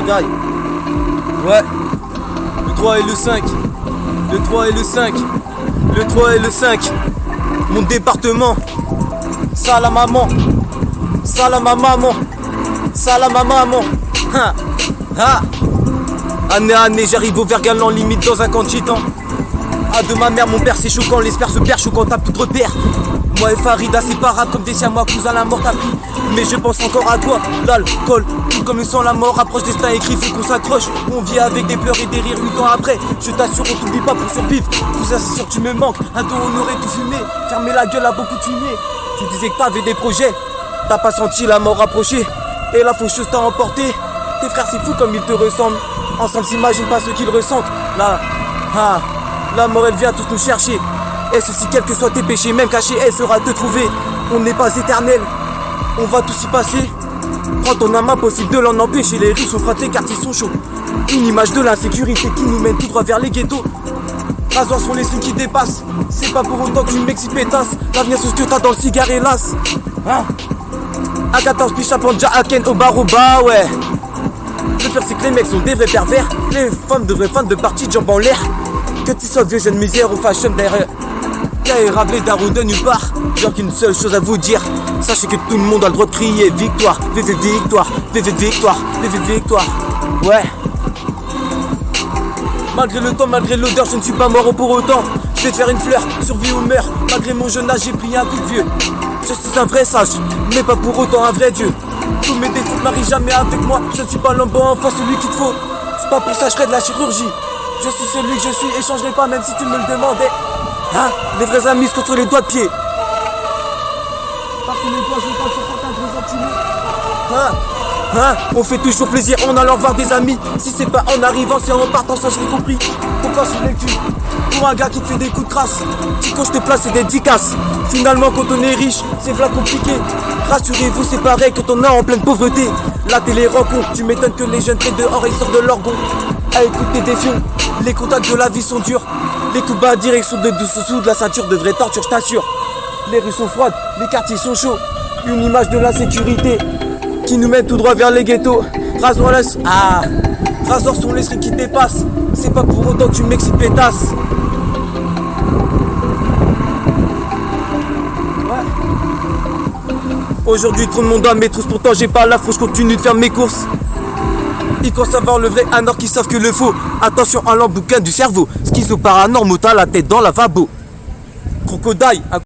crocodile. Ouais. Le 3 et le 5. Le 3 et le 5. Le 3 et le 5. Mon département. Salam maman. Salam à maman. Salam à maman. Ha. Ha. Année à année, j'arrive au Vergalan, limite dans un camp de gitans. Ah, de ma mère, mon père, c'est choquant. L'espère se perd, choquant, t'as plus de repères. Moi et Farida, c'est pas rap comme des siamois, cousin, la mort t'a pris. Mais je pense encore à toi, l'alcool, tout comme le sang, la mort approche, destin écrit, faut qu'on s'accroche. On vit avec des pleurs et des rires 8 ans après. Je t'assure, on t'oublie pas pour survivre. Cousin, c'est sûr, tu me manques. Un dos, on aurait tout fumé. Fermer la gueule à beaucoup de fumée. Tu disais que t'avais des projets. T'as pas senti la mort approcher. Et la faucheuse t'a emporté. Tes frères, c'est fou comme ils te ressemblent. Ensemble, s'imagine pas ce qu'ils ressentent. Là, ah, la mort, elle vient tous nous chercher. Et ceci, quels que soient tes péchés, même cachés, elle sera te trouver. On n'est pas éternel, on va tous y passer. Prends ton âme, impossible de l'en empêcher. Les rues sont froides, les quartiers sont chauds. Une image de l'insécurité qui nous mène tout droit vers les ghettos. Rasoirs sont les signes qui dépassent. C'est pas pour autant que tu m'excites pétasse. L'avenir c'est ce que t'as dans le cigare, hélas. Hein? À 14 piges, ça prend déjà à Ken au bar au bas, ouais. Le pire c'est que les mecs sont des vrais pervers. Les femmes de vrais fans de parties de jambes en l'air. Que tu sois vieux, jeune misère ou fashion derrière. Et ravelé d'un roue de nulle part. J'ai qu'une seule chose à vous dire. Sachez que tout le monde a le droit de crier victoire, vive victoire, vive victoire, vive victoire. Ouais. Malgré le temps, malgré l'odeur, je ne suis pas mort pour autant. Je vais te faire une fleur, survie ou meurt. Malgré mon jeune âge, j'ai pris un coup de vieux. Je suis un vrai sage, mais pas pour autant un vrai dieu. Tous mes défauts ne marient jamais avec moi. Je ne suis pas l'homme bon enfant, celui qu'il te faut. C'est pas pour ça que je ferai de la chirurgie. Je suis celui que je suis et changerai pas même si tu me le demandais. Hein? Les vrais amis contre les doigts de pied. Parce que les doigts, je vais pas sur certains gros sentiments. Hein? Hein? On fait toujours plaisir en allant voir des amis. Si c'est pas en arrivant, c'est en partant, ça je l'ai compris. Pourquoi sur les culs? Pour un gars qui te fait des coups de crasse. Si quand je te place, c'est des dédicaces. Finalement, quand on est riche, c'est v'là compliqué. Rassurez-vous, c'est pareil quand on est en pleine pauvreté. La télé rencontre, tu m'étonnes que les jeunes traînent dehors et sortent de leur gon. À écouter des fions, les contacts de la vie sont durs. Les coups bas direction de dessous de la ceinture de vraie torture, je t'assure. Les rues sont froides, les quartiers sont chauds. Une image de l'insécurité qui nous mène tout droit vers les ghettos. Rasoirs sont les trucs qui dépassent. C'est pas pour autant que tu m'excites pétasse. Aujourd'hui trop de monde à mes trousses, pourtant j'ai pas la fausse, je continue de faire mes courses. Ils croient savoir le vrai alors qu'ils savent que le faux. Attention à l'embouquin du cerveau. Schizo paranormal, t'as la tête dans la lavabo. Crocodile.